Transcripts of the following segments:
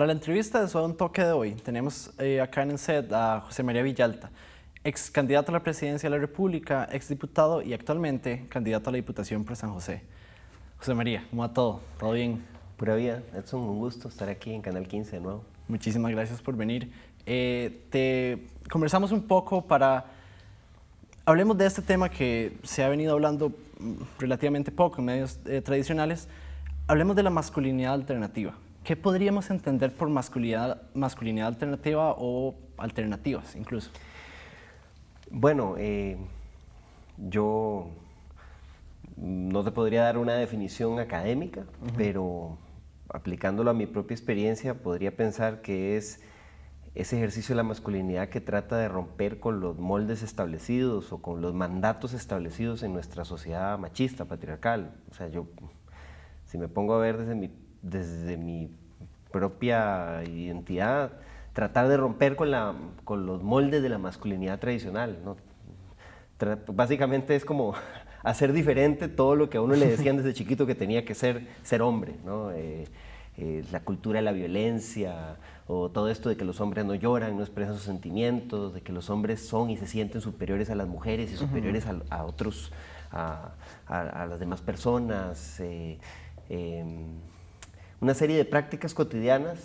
Para la entrevista de Suave un Toque de hoy, tenemos acá en el set a José María Villalta, ex candidato a la presidencia de la República, ex diputado y actualmente candidato a la Diputación por San José. José María, ¿cómo va todo? ¿Todo bien? Pura vida, Edson, un gusto estar aquí en Canal 15 de nuevo. Muchísimas gracias por venir. Conversamos un poco para... Hablemos de este tema que se ha venido hablando relativamente poco en medios tradicionales. Hablemos de la masculinidad alternativa. ¿Qué podríamos entender por masculinidad alternativa o alternativas incluso? Bueno, yo no te podría dar una definición académica, pero aplicándolo a mi propia experiencia podría pensar que es ese ejercicio de la masculinidad que trata de romper con los moldes establecidos o con los mandatos establecidos en nuestra sociedad machista, patriarcal. O sea, yo, si me pongo a ver desde mi propia identidad, tratar de romper con los moldes de la masculinidad tradicional, ¿no? Básicamente es como hacer diferente todo lo que a uno le decían desde chiquito que tenía que ser hombre, ¿no? La cultura de la violencia, o todo esto de que los hombres no lloran, no expresan sus sentimientos, de que los hombres son y se sienten superiores a las mujeres y superiores a otros, a las demás personas. Una serie de prácticas cotidianas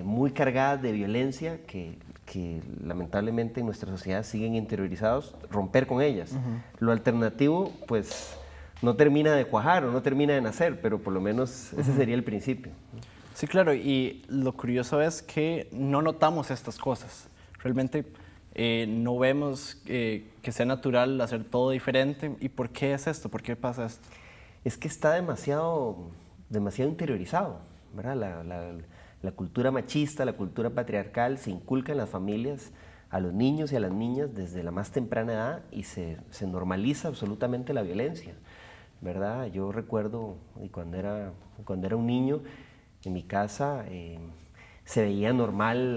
muy cargadas de violencia que lamentablemente en nuestra sociedad siguen interiorizados, romper con ellas. Lo alternativo, pues, no termina de cuajar o no termina de nacer, pero por lo menos ese sería el principio. Sí, claro, y lo curioso es que no notamos estas cosas. Realmente no vemos que sea natural hacer todo diferente. ¿Y por qué es esto? ¿Por qué pasa esto? Es que está demasiado interiorizado, ¿verdad? La cultura machista, la cultura patriarcal se inculca en las familias a los niños y a las niñas desde la más temprana edad y se normaliza absolutamente la violencia, ¿verdad? Yo recuerdo cuando era un niño, en mi casa se veía normal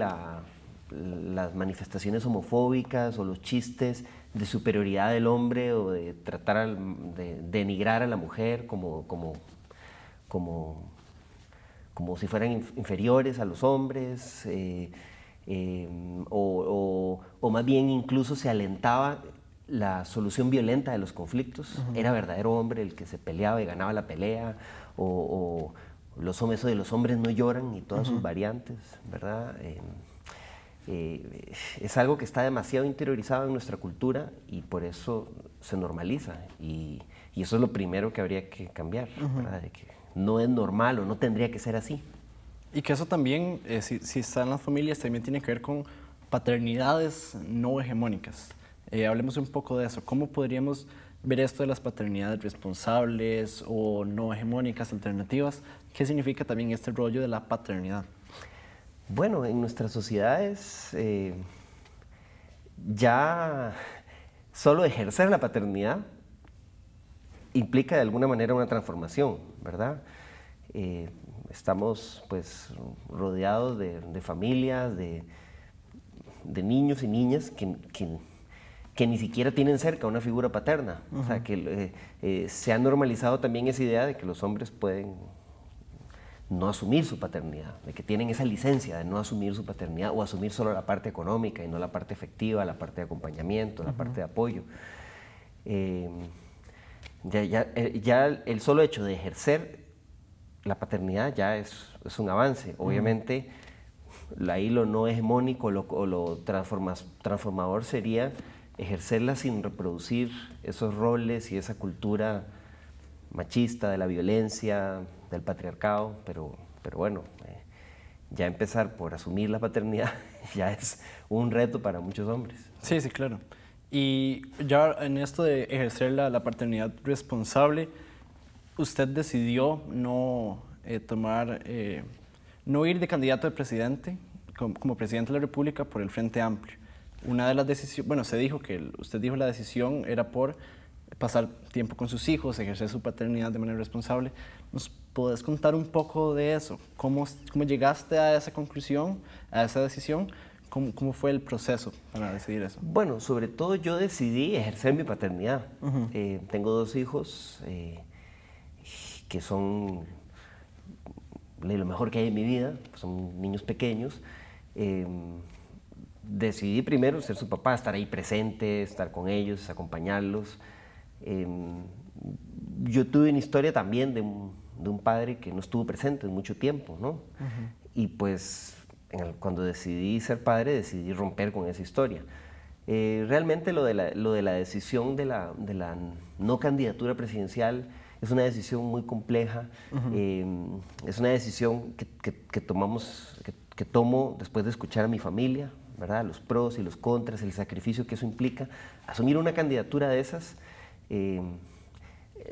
las manifestaciones homofóbicas o los chistes de superioridad del hombre o de tratar de denigrar a la mujer como si fueran inferiores a los hombres, o más bien incluso se alentaba la solución violenta de los conflictos. Era verdadero hombre el que se peleaba y ganaba la pelea, o eso de los hombres no lloran y todas sus variantes, ¿verdad? Es algo que está demasiado interiorizado en nuestra cultura y por eso se normaliza y eso es lo primero que habría que cambiar, ¿verdad? De que no es normal o no tendría que ser así. Y que eso también, si está en las familias, también tiene que ver con paternidades no hegemónicas. Hablemos un poco de eso. ¿Cómo podríamos ver esto de las paternidades responsables o no hegemónicas, alternativas? ¿Qué significa también este rollo de la paternidad? Bueno, en nuestras sociedades ya solo ejercer la paternidad implica de alguna manera una transformación, ¿verdad? Estamos pues rodeados de familias, de niños y niñas que ni siquiera tienen cerca una figura paterna. O sea, que se ha normalizado también esa idea de que los hombres pueden no asumir su paternidad, de que tienen esa licencia de no asumir su paternidad o asumir solo la parte económica y no la parte efectiva, la parte de acompañamiento, la parte de apoyo. Ya el solo hecho de ejercer la paternidad ya es un avance. Obviamente, ahí lo no hegemónico o lo transformador sería ejercerla sin reproducir esos roles y esa cultura machista de la violencia, del patriarcado, pero bueno, ya empezar por asumir la paternidad ya es un reto para muchos hombres. Sí, sí, claro. Y ya en esto de ejercer la paternidad responsable, usted decidió no no ir de candidato de presidente, como presidente de la República por el Frente Amplio. Una de las decisiones, bueno, usted dijo la decisión era por pasar tiempo con sus hijos, ejercer su paternidad de manera responsable. ¿Nos podés contar un poco de eso? ¿Cómo llegaste a esa conclusión, a esa decisión? ¿Cómo fue el proceso para decidir eso? Bueno, sobre todo yo decidí ejercer mi paternidad. Tengo 2 hijos que son lo mejor que hay en mi vida, pues son niños pequeños. Decidí primero ser su papá, estar ahí presente, estar con ellos, acompañarlos. Yo tuve una historia también de un padre que no estuvo presente en mucho tiempo, ¿no? Y pues cuando decidí ser padre, decidí romper con esa historia. Realmente lo de la decisión de la no candidatura presidencial es una decisión muy compleja. Es una decisión que tomo después de escuchar a mi familia, ¿verdad? Los pros y los contras, el sacrificio que eso implica. Asumir una candidatura de esas,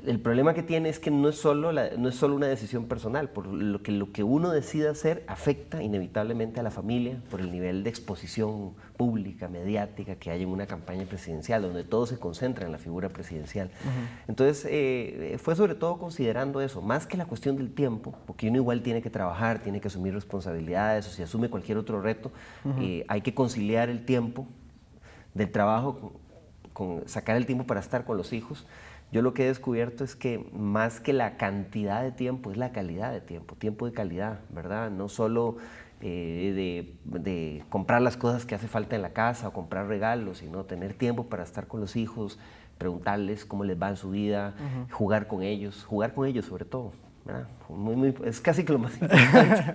el problema que tiene es que no es solo una decisión personal, por lo que uno decida hacer afecta inevitablemente a la familia por el nivel de exposición pública, mediática que hay en una campaña presidencial, donde todo se concentra en la figura presidencial. Entonces, fue sobre todo considerando eso, más que la cuestión del tiempo, porque uno igual tiene que trabajar, tiene que asumir responsabilidades, o si asume cualquier otro reto, hay que conciliar el tiempo del trabajo con sacar el tiempo para estar con los hijos. Yo lo que he descubierto es que más que la cantidad de tiempo, es la calidad de tiempo, tiempo de calidad, ¿verdad? No solo de comprar las cosas que hace falta en la casa o comprar regalos, sino tener tiempo para estar con los hijos, preguntarles cómo les va en su vida, jugar con ellos sobre todo, ¿verdad? Es casi que lo más importante.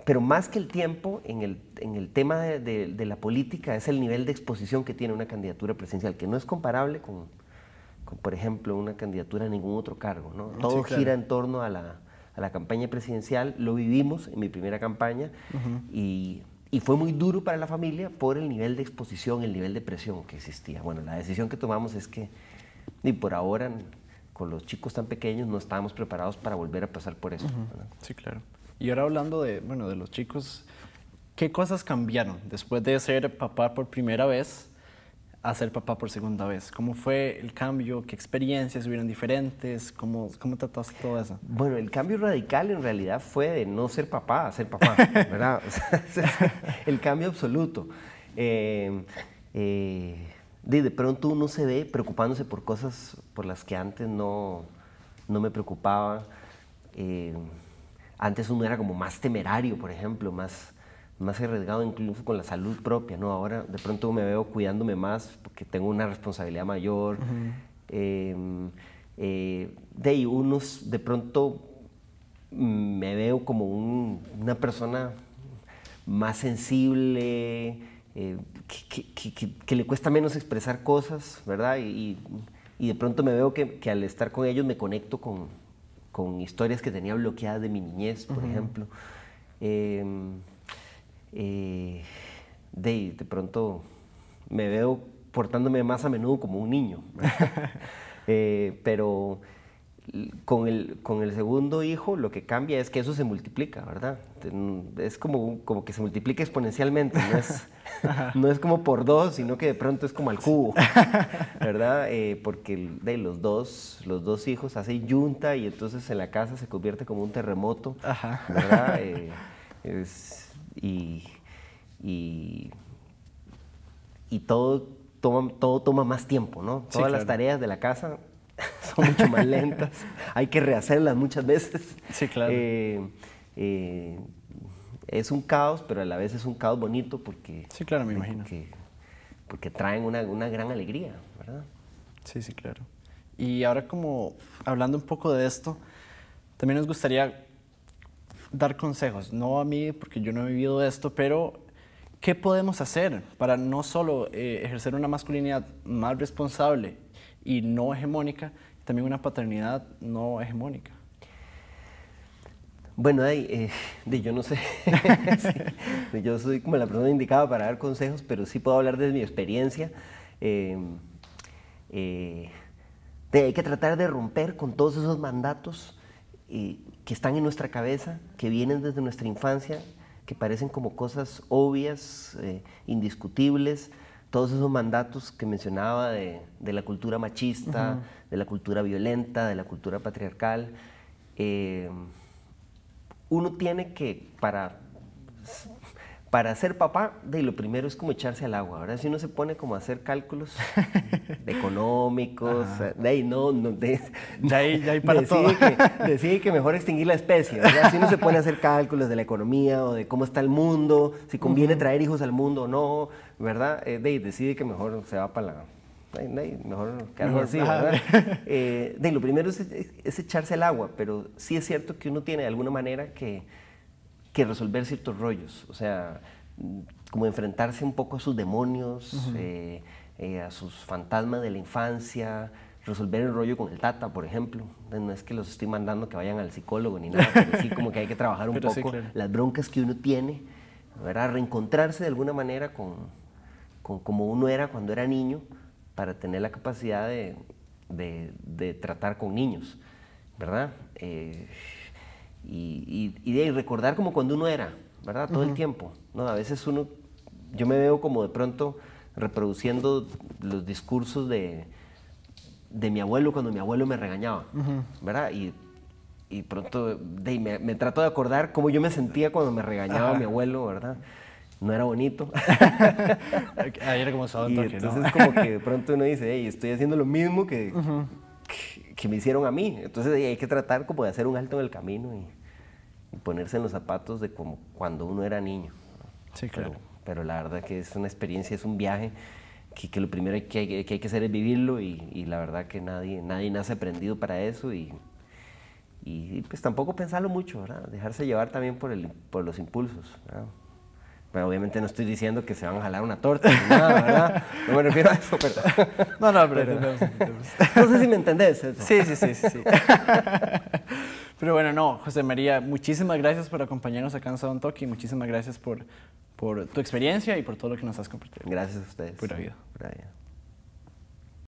Pero más que el tiempo, en el tema de la política, es el nivel de exposición que tiene una candidatura presidencial, que no es comparable con por ejemplo, una candidatura a ningún otro cargo, ¿no? Todo sí, claro. gira en torno a la campaña presidencial. Lo vivimos en mi primera campaña y fue muy duro para la familia por el nivel de exposición, el nivel de presión que existía. Bueno, la decisión que tomamos es que, y por ahora, con los chicos tan pequeños, no estábamos preparados para volver a pasar por eso. Sí, claro. Y ahora hablando de los chicos, ¿qué cosas cambiaron después de ser papá por primera vez a ser papá por segunda vez? ¿Cómo fue el cambio? ¿Qué experiencias hubieron diferentes? ¿Cómo trataste todo eso? Bueno, el cambio radical en realidad fue de no ser papá a ser papá, ¿verdad? O sea, el cambio absoluto. De pronto uno se ve preocupándose por cosas por las que antes no me preocupaba. Antes uno era como más temerario, por ejemplo, más arriesgado incluso con la salud propia, ¿no? Ahora de pronto me veo cuidándome más porque tengo una responsabilidad mayor. De pronto me veo como una persona más sensible, que le cuesta menos expresar cosas, ¿verdad? Y de pronto me veo que al estar con ellos me conecto con historias que tenía bloqueadas de mi niñez, por ejemplo. De pronto me veo portándome más a menudo como un niño. Pero con el segundo hijo lo que cambia es que eso se multiplica, ¿verdad? Es como que se multiplica exponencialmente, no es como por dos, sino que de pronto es como al cubo, ¿verdad? Porque los dos hijos hacen yunta y entonces en la casa se convierte como un terremoto, ¿verdad? Y todo toma más tiempo, ¿no? Sí, Todas claro. las tareas de la casa son mucho más lentas, hay que rehacerlas muchas veces. Sí, claro. Es un caos, pero a la vez es un caos bonito porque... Sí, claro, me imagino. Porque traen una gran alegría, ¿verdad? Sí, sí, claro. Y ahora como hablando un poco de esto, también nos gustaría dar consejos, no a mí porque yo no he vivido esto, pero ¿qué podemos hacer para no solo ejercer una masculinidad más responsable y no hegemónica, también una paternidad no hegemónica? Bueno, yo no sé, yo soy como la persona indicada para dar consejos, pero sí puedo hablar desde mi experiencia. Hay que tratar de romper con todos esos mandatos que están en nuestra cabeza, que vienen desde nuestra infancia, que parecen como cosas obvias, indiscutibles, todos esos mandatos que mencionaba de la cultura machista, de la cultura violenta, de la cultura patriarcal. Uno tiene que, para Para ser papá, lo primero es como echarse al agua, ¿verdad? Si uno se pone como a hacer cálculos económicos, ya hay para todo. Decide que mejor extinguir la especie, ¿verdad? Si uno se pone a hacer cálculos de la economía o de cómo está el mundo, si conviene traer hijos al mundo o no, ¿verdad? Decide que mejor se va para la... mejor quedarse así, ¿verdad? Lo primero es echarse al agua, pero sí es cierto que uno tiene de alguna manera que resolver ciertos rollos, o sea, como enfrentarse un poco a sus demonios, a sus fantasmas de la infancia, resolver el rollo con el tata, por ejemplo. No es que los estoy mandando que vayan al psicólogo ni nada, pero sí como que hay que trabajar un poco claro, las broncas que uno tiene, ¿verdad? Reencontrarse de alguna manera con como uno era cuando era niño, para tener la capacidad de tratar con niños, ¿verdad? Y de recordar como cuando uno era, ¿verdad? Todo el tiempo, ¿no? A veces yo me veo como de pronto reproduciendo los discursos de mi abuelo cuando mi abuelo me regañaba, ¿verdad? Y pronto me trato de acordar cómo yo me sentía cuando me regañaba mi abuelo, ¿verdad? No era bonito. Ahí era como y entonces como que de pronto uno dice, hey, estoy haciendo lo mismo que me hicieron a mí. Entonces hay que tratar como de hacer un alto en el camino y ponerse en los zapatos de como cuando uno era niño. Sí, claro. Pero la verdad que es una experiencia, es un viaje que lo primero que hay que hacer es vivirlo y la verdad que nadie nace aprendido para eso y pues tampoco pensarlo mucho, ¿verdad? Dejarse llevar también por los impulsos, ¿verdad? Pero obviamente no estoy diciendo que se van a jalar una torta ni nada, ¿verdad? No me refiero a eso, pero... pero no sé si me entendés eso. Sí. Pero bueno, no, José María, muchísimas gracias por acompañarnos acá en Sound Talk y muchísimas gracias por tu experiencia y por todo lo que nos has compartido. Gracias a ustedes. Pura vida. Pura vida.